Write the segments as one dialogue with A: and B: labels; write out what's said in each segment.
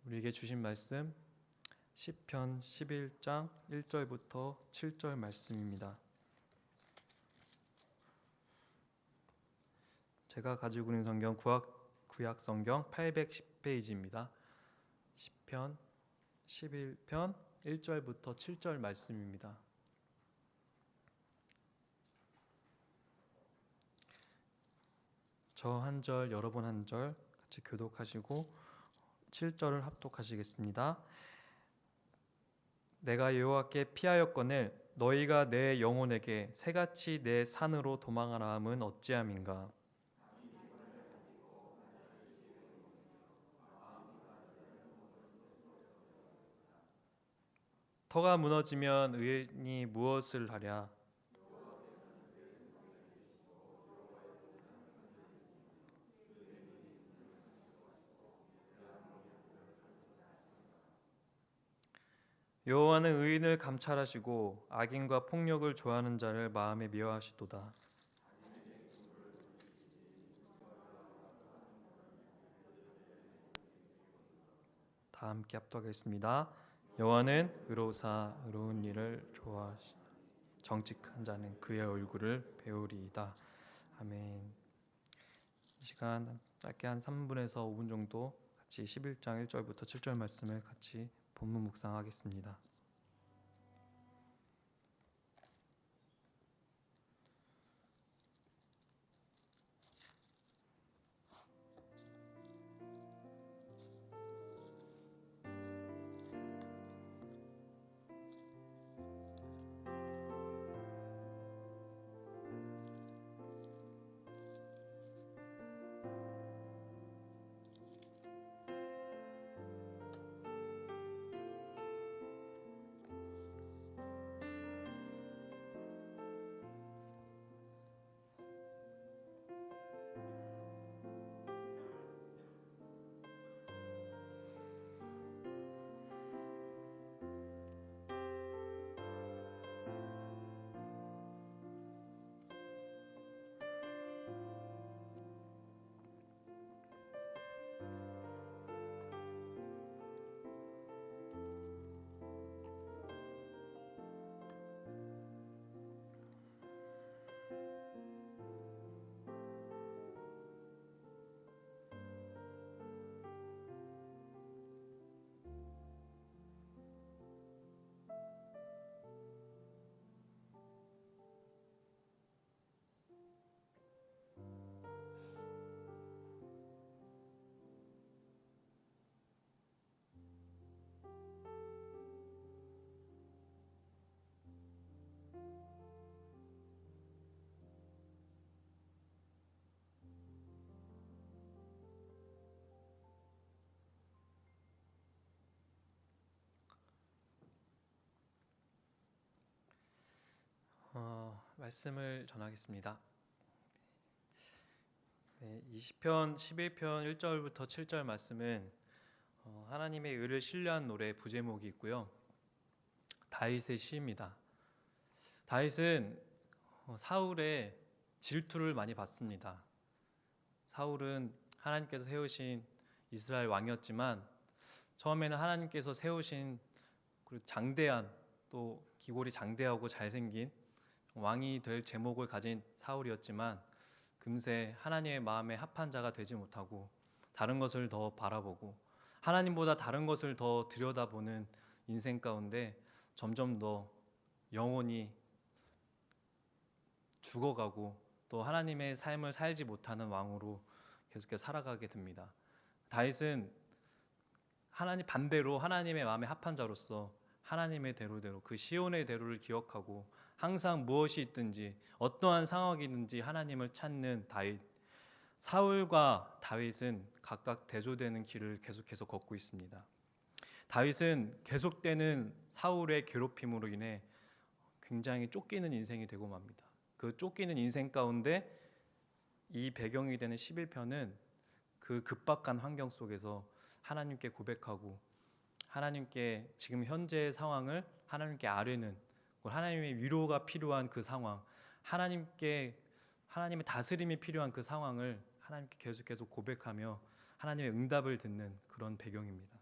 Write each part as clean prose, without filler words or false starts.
A: 우리에게 주신 말씀 시편 11장 1절부터 7절 말씀입니다. 제가 가지고 있는 성경 구약 성경 810페이지입니다. 시편 11편 1절부터 7절 말씀입니다. 저 한 절, 여러분 한 절 같이 교독하시고 7절을 합독하시겠습니다. 내가 여호와께 피하였거늘 너희가 내 영혼에게 새같이 내 산으로 도망하라 함은 어찌함인가. 터가 무너지면 의인이 무엇을 하랴. 여호와는 의인을 감찰하시고 악인과 폭력을 좋아하는 자를 마음에 미워하시도다. 다 함께 합독하겠습니다. 여호와는 의로우사 의로운 일을 좋아하시 정직한 자는 그의 얼굴을 배우리이다. 아멘. 이 시간 짧게 한 3분에서 5분 정도 같이 11장 1절부터 7절 말씀을 같이 본문 묵상하겠습니다. 말씀을 전하겠습니다. 이 시편 11편 1절부터 7절 말씀은 하나님의 의를 신뢰한 노래 부제목이 있고요. 다윗의 시입니다. 다윗은 사울의 질투를 많이 받습니다. 사울은 하나님께서 세우신 이스라엘 왕이었지만 처음에는 하나님께서 세우신 장대한 또 기골이 장대하고 잘생긴 왕이 될 제목을 가진 사울이었지만 금세 하나님의 마음에 합한 자가 되지 못하고 다른 것을 더 바라보고 하나님보다 다른 것을 더 들여다보는 인생 가운데 점점 더 영혼이 죽어가고 또 하나님의 삶을 살지 못하는 왕으로 계속해서 살아가게 됩니다. 다윗은 하나님 반대로 하나님의 마음에 합한 자로서 하나님의 대로대로 그 시온의 대로를 기억하고 항상 무엇이 있든지 어떠한 상황이 있든지 하나님을 찾는 다윗. 사울과 다윗은 각각 대조되는 길을 계속해서 걷고 있습니다. 다윗은 계속되는 사울의 괴롭힘으로 인해 굉장히 쫓기는 인생이 되고 맙니다. 그 쫓기는 인생 가운데 이 배경이 되는 11편은 그 급박한 환경 속에서 하나님께 고백하고 하나님께 지금 현재의 상황을 하나님께 아뢰는 하나님의 위로가 필요한 그 상황, 하나님의 다스림이 필요한 그 상황을 하나님께 계속해서 고백하며 하나님의 응답을 듣는 그런 배경입니다.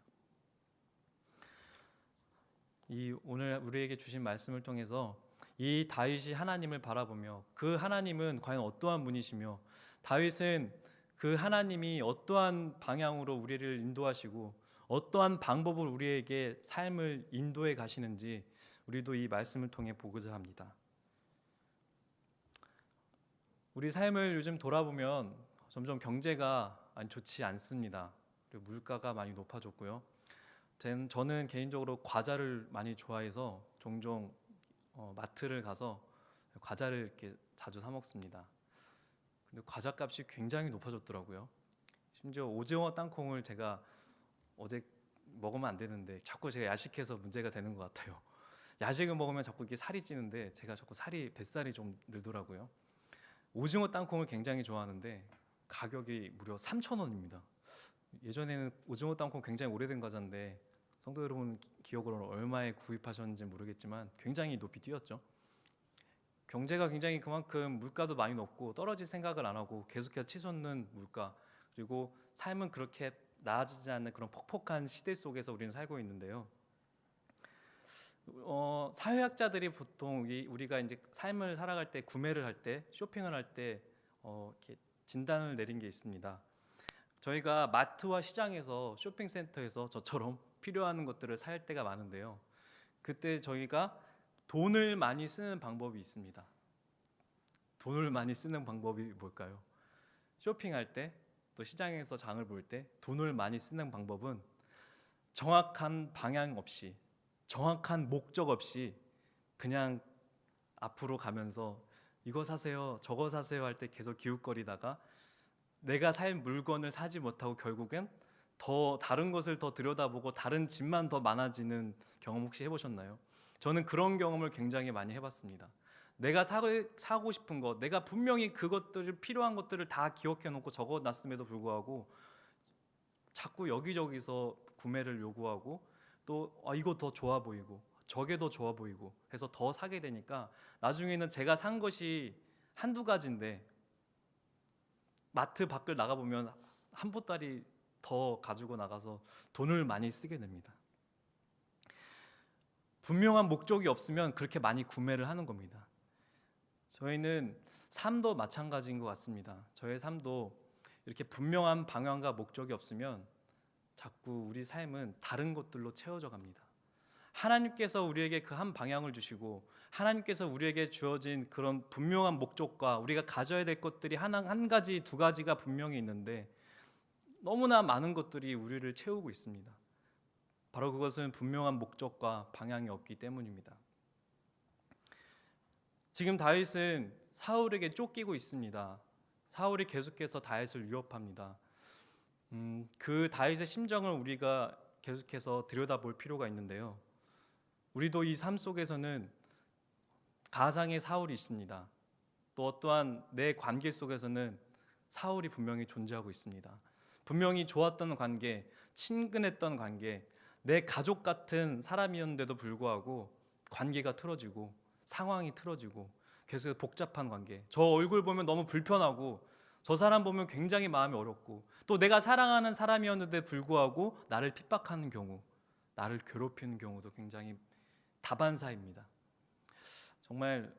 A: 이 오늘 우리에게 주신 말씀을 통해서 이 다윗이 하나님을 바라보며 그 하나님은 과연 어떠한 분이시며 다윗은 그 하나님이 어떠한 방향으로 우리를 인도하시고 어떠한 방법을 우리에게 삶을 인도해 가시는지 우리도 이 말씀을 통해 보고자 합니다. 우리 삶을 요즘 돌아보면 점점 경제가 많이 좋지 않습니다. 그리고 물가가 많이 높아졌고요. 저는 개인적으로 과자를 많이 좋아해서 종종 마트를 가서 과자를 이렇게 자주 사 먹습니다. 근데 과자 값이 굉장히 높아졌더라고요. 심지어 오징어 땅콩을 제가 어제 먹으면 안 되는데 자꾸 제가 야식해서 문제가 되는 것 같아요. 야식을 먹으면 자꾸 이렇게 살이 찌는데 제가 자꾸 뱃살이 좀 늘더라고요. 오징어 땅콩을 굉장히 좋아하는데 가격이 무려 3,000원입니다. 예전에는 오징어 땅콩 굉장히 오래된 과자인데 성도 여러분 기억으로는 얼마에 구입하셨는지 모르겠지만 굉장히 높이 뛰었죠. 경제가 굉장히 그만큼 물가도 많이 높고 떨어질 생각을 안 하고 계속해서 치솟는 물가, 그리고 삶은 그렇게 나아지지 않는 그런 퍽퍽한 시대 속에서 우리는 살고 있는데요. 사회학자들이 보통 우리가 이제 삶을 살아갈 때, 구매를 할 때, 쇼핑을 할 때 이렇게 진단을 내린 게 있습니다. 저희가 마트와 시장에서, 쇼핑센터에서 저처럼 필요한 것들을 살 때가 많은데요. 그때 저희가 돈을 많이 쓰는 방법이 있습니다. 돈을 많이 쓰는 방법이 뭘까요? 쇼핑할 때, 또 시장에서 장을 볼 때 돈을 많이 쓰는 방법은 정확한 방향 없이, 정확한 목적 없이 그냥 앞으로 가면서 이거 사세요, 저거 사세요 할 때 계속 기웃거리다가 내가 살 물건을 사지 못하고 결국엔 더 다른 것을 더 들여다보고 다른 집만 더 많아지는 경험 혹시 해보셨나요? 저는 그런 경험을 굉장히 많이 해봤습니다. 내가 사고 싶은 것, 내가 분명히 그것들을, 필요한 것들을 다 기억해놓고 적어놨음에도 불구하고 자꾸 여기저기서 구매를 요구하고 또 이거 더 좋아 보이고 저게 더 좋아 보이고 해서 더 사게 되니까 나중에는 제가 산 것이 한두 가지인데 마트 밖을 나가보면 한 보따리 더 가지고 나가서 돈을 많이 쓰게 됩니다. 분명한 목적이 없으면 그렇게 많이 구매를 하는 겁니다. 저희는 삶도 마찬가지인 것 같습니다. 저의 삶도 이렇게 분명한 방향과 목적이 없으면 자꾸 우리 삶은 다른 것들로 채워져 갑니다. 하나님께서 우리에게 그 한 방향을 주시고 하나님께서 우리에게 주어진 그런 분명한 목적과 우리가 가져야 될 것들이 한 가지, 두 가지가 분명히 있는데 너무나 많은 것들이 우리를 채우고 있습니다. 바로 그것은 분명한 목적과 방향이 없기 때문입니다. 지금 다윗은 사울에게 쫓기고 있습니다. 사울이 계속해서 다윗을 위협합니다. 그 다윗의 심정을 우리가 계속해서 들여다볼 필요가 있는데요. 우리도 이 삶 속에서는 가상의 사울이 있습니다. 또 어떠한 내 관계 속에서는 사울이 분명히 존재하고 있습니다. 분명히 좋았던 관계, 친근했던 관계, 내 가족 같은 사람이었는데도 불구하고 관계가 틀어지고 상황이 틀어지고 계속 복잡한 관계, 저 얼굴 보면 너무 불편하고 저 사람 보면 굉장히 마음이 어렵고 또 내가 사랑하는 사람이었는데 불구하고 나를 핍박하는 경우, 나를 괴롭히는 경우도 굉장히 다반사입니다. 정말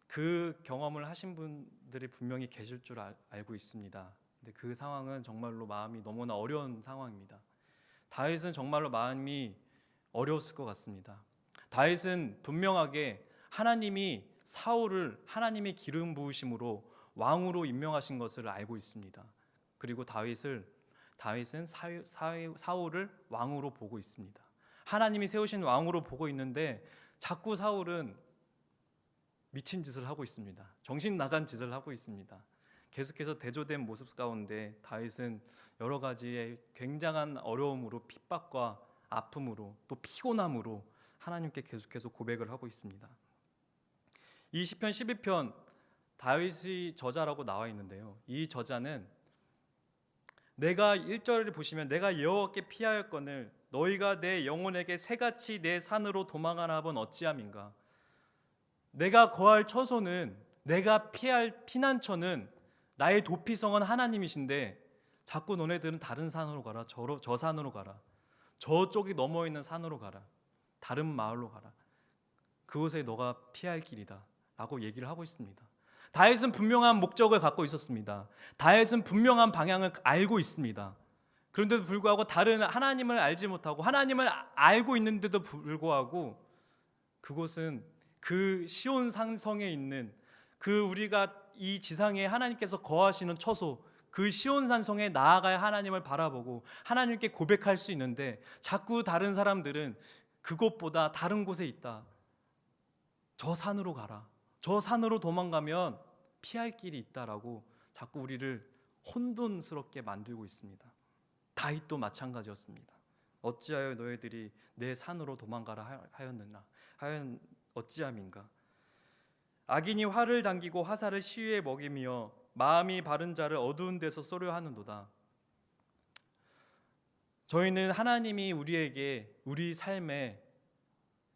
A: 그 경험을 하신 분들이 분명히 계실 줄 알고 있습니다. 근데 그 상황은 정말로 마음이 너무나 어려운 상황입니다. 다윗은 정말로 마음이 어려웠을 것 같습니다. 다윗은 분명하게 하나님이 사울을 하나님의 기름 부으심으로 왕으로 임명하신 것을 알고 있습니다. 그리고 다윗은 사울을 왕으로 보고 있습니다. 하나님이 세우신 왕으로 보고 있는데 자꾸 사울은 미친 짓을 하고 있습니다. 정신 나간 짓을 하고 있습니다. 계속해서 대조된 모습 가운데 다윗은 여러 가지의 굉장한 어려움으로, 핍박과 아픔으로, 또 피곤함으로 하나님께 계속해서 고백을 하고 있습니다. 이 시편 12편 다윗의 저자라고 나와 있는데요. 이 저자는 내가 1절을 보시면 내가 여호와께 피하였거늘 너희가 내 영혼에게 새같이 내 산으로 도망하나 본 어찌함인가. 내가 거할 처소는, 내가 피할 피난처는 나의 도피성은 하나님이신데 자꾸 너네들은 다른 산으로 가라, 저 산으로 가라, 저쪽이 넘어 있는 산으로 가라. 다른 마을로 가라. 그곳에 너가 피할 길이다 라고 얘기를 하고 있습니다. 다윗은 분명한 목적을 갖고 있었습니다. 다윗은 분명한 방향을 알고 있습니다. 그런데도 불구하고 다른 하나님을 알지 못하고 하나님을 알고 있는데도 불구하고 그곳은 그 시온 산성에 있는 그 우리가 이 지상에 하나님께서 거하시는 처소, 그 시온 산성에 나아가야 하나님을 바라보고 하나님께 고백할 수 있는데 자꾸 다른 사람들은 그곳보다 다른 곳에 있다. 저 산으로 가라. 저 산으로 도망가면 피할 길이 있다라고 자꾸 우리를 혼돈스럽게 만들고 있습니다. 다윗도 마찬가지였습니다. 어찌하여 너희들이 내 산으로 도망가라 하였느냐 하연 어찌함인가. 악인이 활을 당기고 화살을 시위에 먹이며 마음이 바른 자를 어두운 데서 쏘려 하는도다. 저희는 하나님이 우리에게 우리 삶에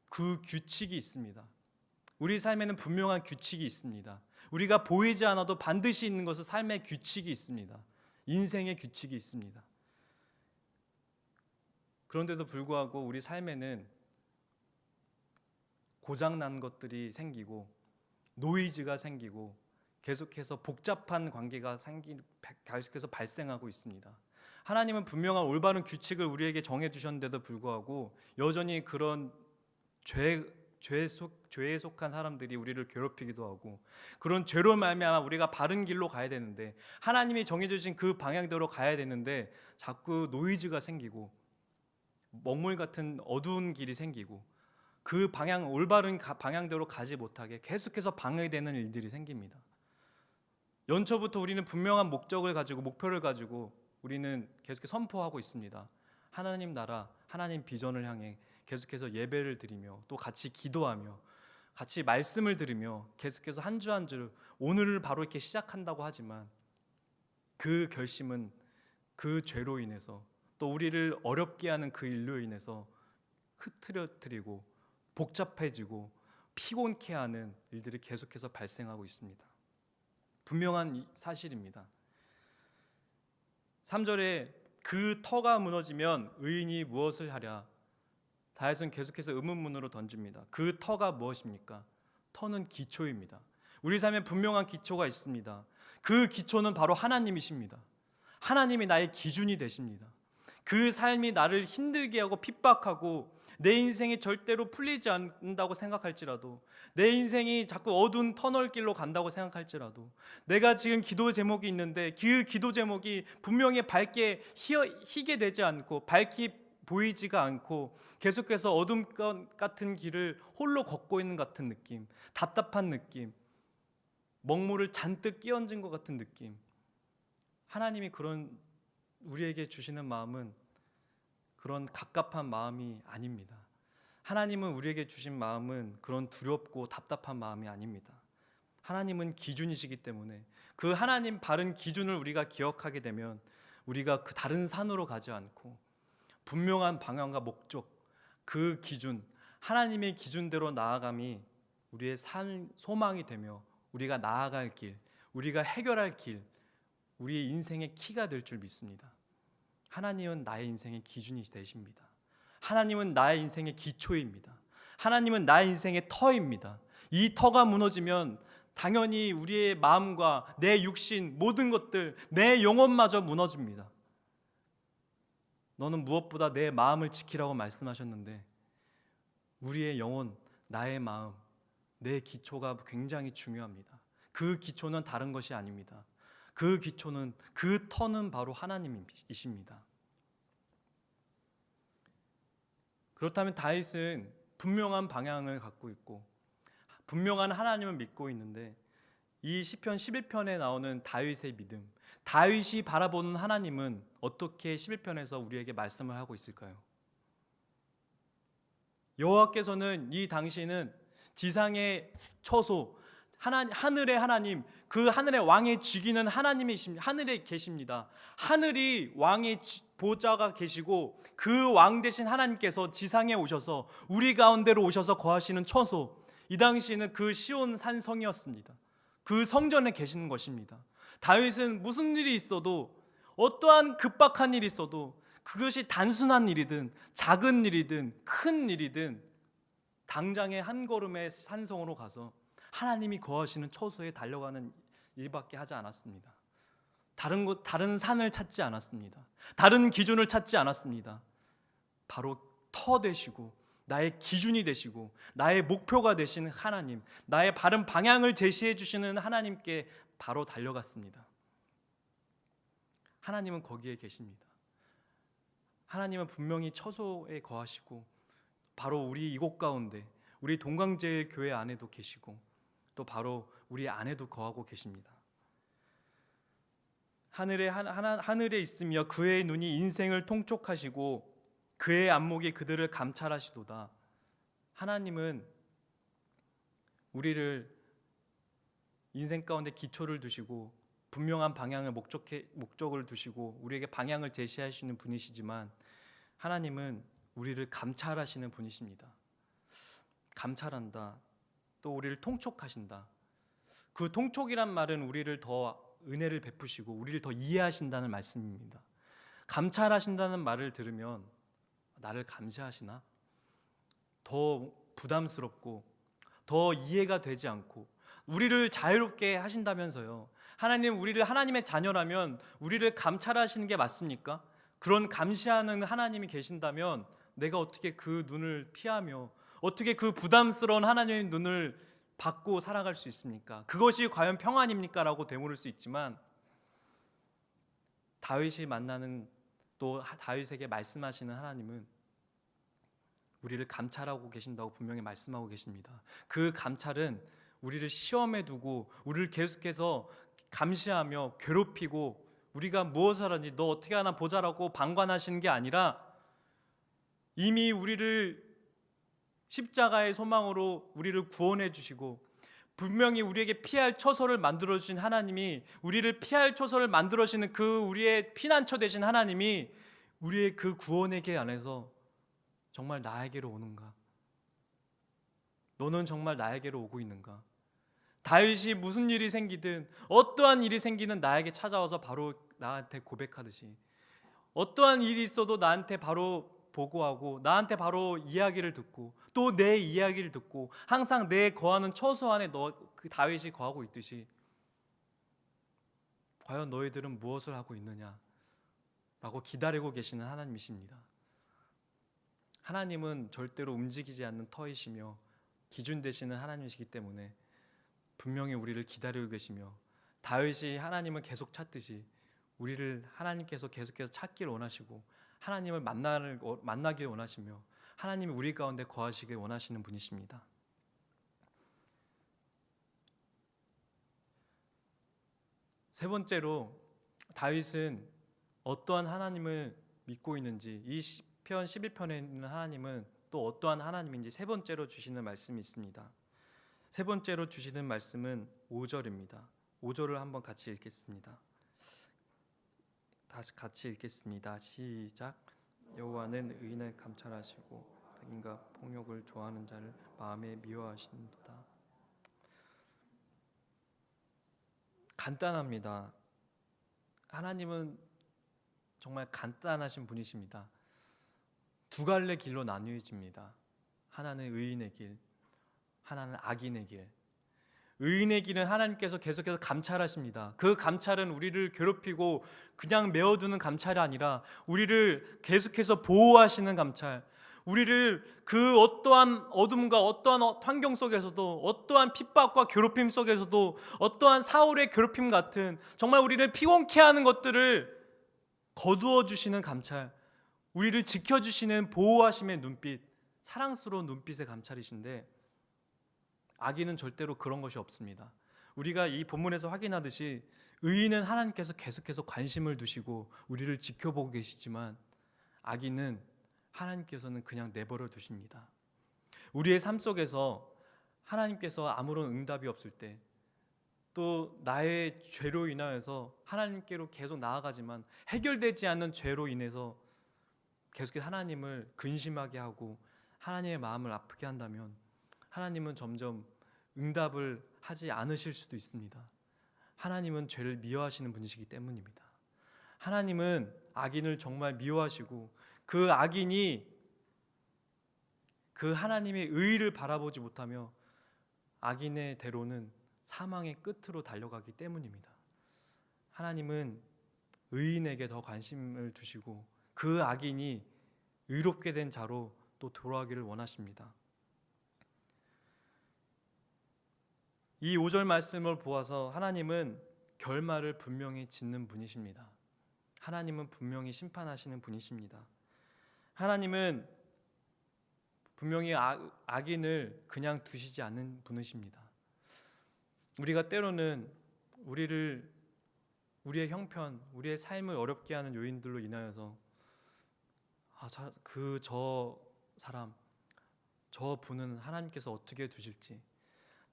A: 그 규칙이 있습니다. 우리 삶에는 분명한 규칙이 있습니다. 우리가 보이지 않아도 반드시 있는 것은 삶의 규칙이 있습니다. 인생의 규칙이 있습니다. 그런데도 불구하고 우리 삶에는 고장난 것들이 생기고 노이즈가 생기고 계속해서 복잡한 관계가 계속해서 발생하고 있습니다. 하나님은 분명한 올바른 규칙을 우리에게 정해주셨는데도 불구하고 여전히 그런 죄에 속한 사람들이 우리를 괴롭히기도 하고 그런 죄로 말미암아 우리가 바른 길로 가야 되는데 하나님이 정해주신 그 방향대로 가야 되는데 자꾸 노이즈가 생기고 먹물 같은 어두운 길이 생기고 그 올바른 방향대로 가지 못하게 계속해서 방해되는 일들이 생깁니다. 연초부터 우리는 분명한 목적을 가지고 목표를 가지고 우리는 계속해서 선포하고 있습니다. 하나님 나라, 하나님 비전을 향해 계속해서 예배를 드리며 또 같이 기도하며 같이 말씀을 들으며 계속해서 한 주 한 주 오늘을 바로 이렇게 시작한다고 하지만 그 결심은 그 죄로 인해서 또 우리를 어렵게 하는 그 일로 인해서 흐트러뜨리고 복잡해지고 피곤케 하는 일들이 계속해서 발생하고 있습니다. 분명한 사실입니다. 3절에 그 터가 무너지면 의인이 무엇을 하랴. 다윗은 계속해서 의문문으로 던집니다. 그 터가 무엇입니까? 터는 기초입니다. 우리 삶에 분명한 기초가 있습니다. 그 기초는 바로 하나님이십니다. 하나님이 나의 기준이 되십니다. 그 삶이 나를 힘들게 하고 핍박하고 내 인생이 절대로 풀리지 않는다고 생각할지라도 내 인생이 자꾸 어두운 터널길로 간다고 생각할지라도 내가 지금 기도 제목이 있는데 그 기도 제목이 분명히 밝게 희게 되지 않고 밝게 보이지가 않고 계속해서 어둠 같은 길을 홀로 걷고 있는 같은 느낌, 답답한 느낌, 먹물을 잔뜩 끼얹은 것 같은 느낌. 하나님이 그런 우리에게 주시는 마음은 그런 갑갑한 마음이 아닙니다. 하나님은 우리에게 주신 마음은 그런 두렵고 답답한 마음이 아닙니다. 하나님은 기준이시기 때문에 그 하나님 바른 기준을 우리가 기억하게 되면 우리가 그 다른 산으로 가지 않고 분명한 방향과 목적, 그 기준, 하나님의 기준대로 나아감이 우리의 소망이 되며 우리가 나아갈 길, 우리가 해결할 길, 우리의 인생의 키가 될 줄 믿습니다. 하나님은 나의 인생의 기준이 되십니다. 하나님은 나의 인생의 기초입니다. 하나님은 나의 인생의 터입니다. 이 터가 무너지면 당연히 우리의 마음과 내 육신, 모든 것들, 내 영혼마저 무너집니다. 너는 무엇보다 내 마음을 지키라고 말씀하셨는데 우리의 영혼, 나의 마음, 내 기초가 굉장히 중요합니다. 그 기초는 다른 것이 아닙니다. 그 기초는, 그 터는 바로 하나님이십니다. 그렇다면 다윗은 분명한 방향을 갖고 있고 분명한 하나님을 믿고 있는데 이 시편 11편에 나오는 다윗의 믿음, 다윗이 바라보는 하나님은 어떻게 11편에서 우리에게 말씀을 하고 있을까요? 여호와께서는 이 당시는 지상의 처소, 하늘의 하나님, 그 하늘의 왕의 직위는 하나님이십니다. 하늘에 계십니다. 하늘이 왕의 보좌가 계시고 그 왕 대신 하나님께서 지상에 오셔서 우리 가운데로 오셔서 거하시는 처소, 이 당시는 그 시온 산성이었습니다. 그 성전에 계시는 것입니다. 다윗은 무슨 일이 있어도 어떠한 급박한 일이 있어도 그것이 단순한 일이든 작은 일이든 큰 일이든 당장에 한 걸음의 산성으로 가서 하나님이 거하시는 처소에 달려가는 일밖에 하지 않았습니다. 다른 산을 찾지 않았습니다. 다른 기준을 찾지 않았습니다. 바로 터 되시고 나의 기준이 되시고 나의 목표가 되신 하나님, 나의 바른 방향을 제시해 주시는 하나님께 바로 달려갔습니다. 하나님은 거기에 계십니다. 하나님은 분명히 처소에 거하시고 바로 우리 이곳 가운데 우리 동강제일교회 안에도 계시고 또 바로 우리 안에도 거하고 계십니다. 하늘에 있으며 그의 눈이 인생을 통촉하시고 그의 안목이 그들을 감찰하시도다. 하나님은 우리를 인생 가운데 기초를 두시고 분명한 방향을 목적을 두시고 우리에게 방향을 제시하시는 분이시지만 하나님은 우리를 감찰하시는 분이십니다. 감찰한다. 또 우리를 통촉하신다. 그 통촉이란 말은 우리를 더 은혜를 베푸시고 우리를 더 이해하신다는 말씀입니다. 감찰하신다는 말을 들으면 나를 감시하시나? 더 부담스럽고 더 이해가 되지 않고 우리를 자유롭게 하신다면서요. 하나님, 우리를 하나님의 자녀라면 우리를 감찰하시는 게 맞습니까? 그런 감시하는 하나님이 계신다면 내가 어떻게 그 눈을 피하며 어떻게 그 부담스러운 하나님의 눈을 받고 살아갈 수 있습니까? 그것이 과연 평안입니까? 라고 되물을 수 있지만 다윗이 만나는 또 다윗에게 말씀하시는 하나님은 우리를 감찰하고 계신다고 분명히 말씀하고 계십니다. 그 감찰은 우리를 시험에 두고 우리를 계속해서 감시하며 괴롭히고 우리가 무엇을 하는지 너 어떻게 하나 보자라고 방관하시는 게 아니라 이미 우리를 십자가의 소망으로 우리를 구원해 주시고 분명히 우리에게 피할 처소를 만들어 주신 하나님이 우리를 피할 처소를 만들어 주시는 그 우리의 피난처 되신 하나님이 우리의 그 구원의 길 안에서 정말 나에게로 오는가? 너는 정말 나에게로 오고 있는가? 다윗이 무슨 일이 생기든 어떠한 일이 생기든 나에게 찾아와서 바로 나한테 고백하듯이 어떠한 일이 있어도 나한테 바로 보고하고 나한테 바로 이야기를 듣고 또 내 이야기를 듣고 항상 내 거하는 처소 안에 그 다윗이 거하고 있듯이 과연 너희들은 무엇을 하고 있느냐 라고 기다리고 계시는 하나님이십니다. 하나님은 절대로 움직이지 않는 터이시며 기준 되시는 하나님이시기 때문에 분명히 우리를 기다리고 계시며 다윗이 하나님을 계속 찾듯이 우리를 하나님께서 계속해서 찾기를 원하시고 하나님을 만나길 원하시며 하나님이 우리 가운데 거하시길 원하시는 분이십니다. 세 번째로 다윗은 어떠한 하나님을 믿고 있는지 이 시편 11편에 있는 하나님은 또 어떠한 하나님인지 세 번째로 주시는 말씀이 있습니다. 세 번째로 주시는 말씀은 5절입니다. 5절을 한번 같이 읽겠습니다. 다시 같이 읽겠습니다. 시작. 여호와는 의인을 감찰하시고 악인과 폭력을 좋아하는 자를 마음에 미워하시는도다. 간단합니다. 하나님은 정말 간단하신 분이십니다. 두 갈래 길로 나뉘어집니다. 하나는 의인의 길, 하나는 악인의 길. 의인의 길은 하나님께서 계속해서 감찰하십니다. 그 감찰은 우리를 괴롭히고 그냥 메워두는 감찰이 아니라 우리를 계속해서 보호하시는 감찰, 우리를 그 어떠한 어둠과 어떠한 환경 속에서도 어떠한 핍박과 괴롭힘 속에서도 어떠한 사울의 괴롭힘 같은 정말 우리를 피곤케 하는 것들을 거두어 주시는 감찰, 우리를 지켜주시는 보호하심의 눈빛, 사랑스러운 눈빛의 감찰이신데 악인은 절대로 그런 것이 없습니다. 우리가 이 본문에서 확인하듯이 의인은 하나님께서 계속해서 관심을 두시고 우리를 지켜보고 계시지만 악인은 하나님께서는 그냥 내버려 두십니다. 우리의 삶 속에서 하나님께서 아무런 응답이 없을 때 또 나의 죄로 인하여서 하나님께로 계속 나아가지만 해결되지 않는 죄로 인해서 계속해서 하나님을 근심하게 하고 하나님의 마음을 아프게 한다면 하나님은 점점 응답을 하지 않으실 수도 있습니다. 하나님은 죄를 미워하시는 분이시기 때문입니다. 하나님은 악인을 정말 미워하시고 그 그 하나님의 의를 바라보지 못하며 악인의 대로는 사망의 끝으로 달려가기 때문입니다. 하나님은 의인에게 더 관심을 두시고 그 악인이 의롭게 된 자로 또 돌아가기를 원하십니다. 이 5절 말씀을 보아서 하나님은 결말을 분명히 짓는 분이십니다. 하나님은 분명히 심판하시는 분이십니다. 하나님은 분명히 악인을 그냥 두시지 않는 분이십니다. 우리가 때로는 우리의 형편, 우리의 삶을 어렵게 하는 요인들로 인하여서 저 사람, 저 분은 하나님께서 어떻게 두실지,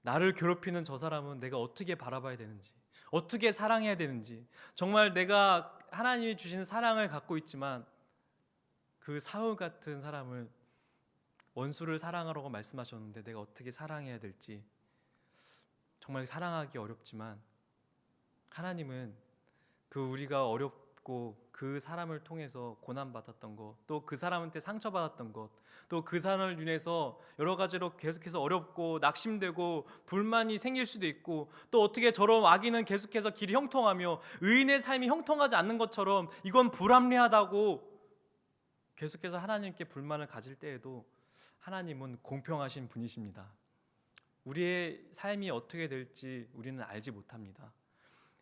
A: 나를 괴롭히는 저 사람은 내가 어떻게 바라봐야 되는지, 어떻게 사랑해야 되는지, 정말 내가 하나님이 주신 사랑을 갖고 있지만 그 사울 같은 사람을 원수를 사랑하라고 말씀하셨는데 내가 어떻게 사랑해야 될지 정말 사랑하기 어렵지만 하나님은 그 우리가 어렵고 그 사람을 통해서 고난받았던 것, 또 그 사람한테 상처받았던 것, 또 그 사람을 인해서 여러 가지로 계속해서 어렵고 낙심되고 불만이 생길 수도 있고, 또 어떻게 저런 악인은 계속해서 길이 형통하며 의인의 삶이 형통하지 않는 것처럼 이건 불합리하다고 계속해서 하나님께 불만을 가질 때에도 하나님은 공평하신 분이십니다. 우리의 삶이 어떻게 될지 우리는 알지 못합니다.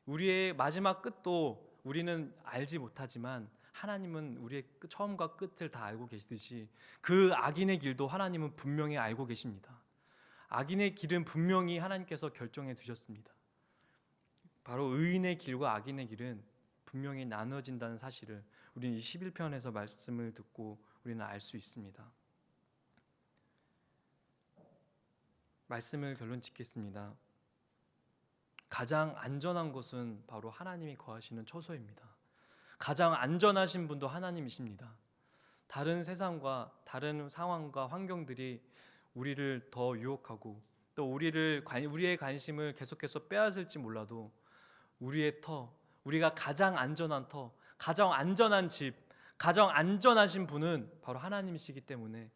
A: 우리의 마지막 끝도 우리는 알지 못하지만 하나님은 우리의 처음과 끝을 다 알고 계시듯이 그 악인의 길도 하나님은 분명히 알고 계십니다. 악인의 길은 분명히 하나님께서 결정해 두셨습니다. 바로 의인의 길과 악인의 길은 분명히 나눠진다는 사실을 우리는 이 11편에서 말씀을 듣고 우리는 알 수 있습니다. 말씀을 결론 짓겠습니다. 가장 안전한 곳은 바로 하나님이 거하시는 처소입니다. 가장 안전하신 분도 하나님이십니다. 다른 세상과 다른 상황과 환경들이 우리를 더 유혹하고 또 우리의 관심을 계속해서 빼앗을지 몰라도 우리의 터, 우리가 가장 안전한 터, 가장 안전한 집, 가장 안전하신 분은 바로 하나님이시기 때문에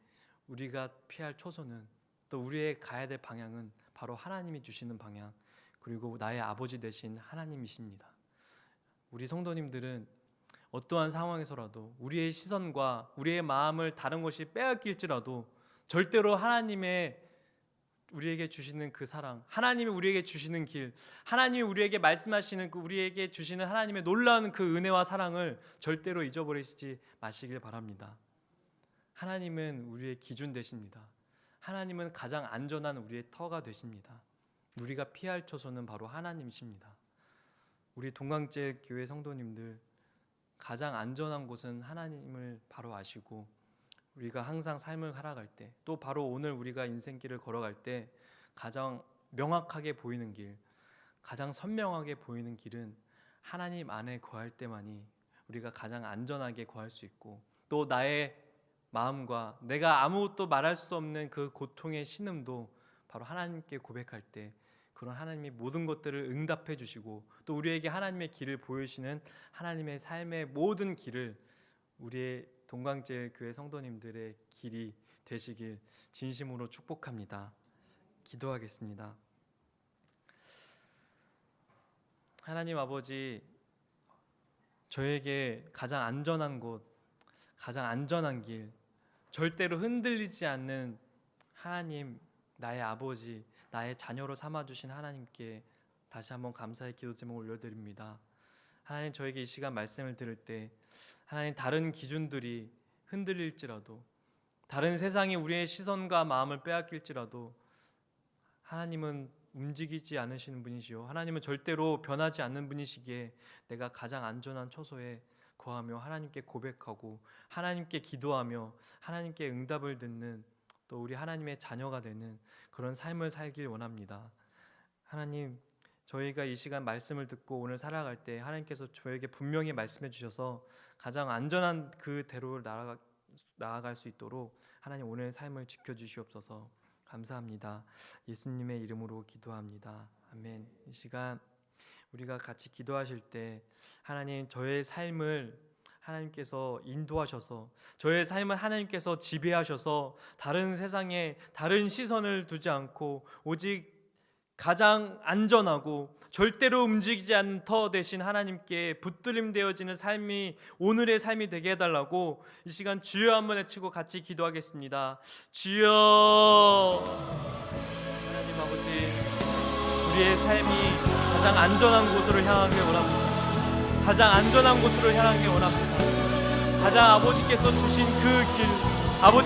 A: 우리가 피할 초소는, 또 우리의 가야 될 방향은 바로 하나님이 주시는 방향, 그리고 나의 아버지 되신 하나님이십니다. 우리 성도님들은 어떠한 상황에서라도 우리의 시선과 우리의 마음을 다른 것이 빼앗길지라도 절대로 하나님의 우리에게 주시는 그 사랑, 하나님이 우리에게 주시는 길, 하나님이 우리에게 말씀하시는 우리에게 주시는 하나님의 놀라운 그 은혜와 사랑을 절대로 잊어버리지 마시길 바랍니다. 하나님은 우리의 기준 되십니다. 하나님은 가장 안전한 우리의 터가 되십니다. 우리가 피할 초소는 바로 하나님이십니다. 우리 동강제 교회 성도님들, 가장 안전한 곳은 하나님을 바로 아시고 우리가 항상 삶을 살아갈 때, 또 바로 오늘 우리가 인생길을 걸어갈 때 가장 명확하게 보이는 길, 가장 선명하게 보이는 길은 하나님 안에 거할 때만이 우리가 가장 안전하게 거할 수 있고, 또 나의 마음과 내가 아무것도 말할 수 없는 그 고통의 신음도 바로 하나님께 고백할 때 그런 하나님이 모든 것들을 응답해 주시고, 또 우리에게 하나님의 길을 보여주시는 하나님의 삶의 모든 길을 우리의 동강제 교회 성도님들의 길이 되시길 진심으로 축복합니다. 기도하겠습니다. 하나님 아버지, 저에게 가장 안전한 곳, 가장 안전한 길, 절대로 흔들리지 않는 하나님, 나의 아버지, 나의 자녀로 삼아주신 하나님께 다시 한번 감사의 기도 제목을 올려드립니다. 하나님, 저에게 이 시간 말씀을 들을 때 하나님, 다른 기준들이 흔들릴지라도, 다른 세상이 우리의 시선과 마음을 빼앗길지라도 하나님은 움직이지 않으시는 분이시요, 하나님은 절대로 변하지 않는 분이시기에 내가 가장 안전한 처소에 거하며 하나님께 고백하고 하나님께 기도하며 하나님께 응답을 듣는, 또 우리 하나님의 자녀가 되는 그런 삶을 살길 원합니다. 하나님, 저희가 이 시간 말씀을 듣고 오늘 살아갈 때 하나님께서 저에게 분명히 말씀해 주셔서 가장 안전한 그 대로를 나아갈 수 있도록 하나님 오늘 삶을 지켜주시옵소서. 감사합니다. 예수님의 이름으로 기도합니다. 아멘. 이 시간 우리가 같이 기도하실 때 하나님, 저의 삶을 하나님께서 인도하셔서 저의 삶은 하나님께서 지배하셔서 다른 세상에 다른 시선을 두지 않고 오직 가장 안전하고 절대로 움직이지 않는 터 대신 하나님께 붙들림 되어지는 삶이 오늘의 삶이 되게 해달라고 이 시간 주여 한번 외치고 같이 기도하겠습니다. 주여. 하나님 아버지, 우리의 삶이 가장 안전한 곳으로 향하길 원합니다. 가장 안전한 곳으로 향하길 원합니다. 가장 아버지께서 주신 그 길, 아버지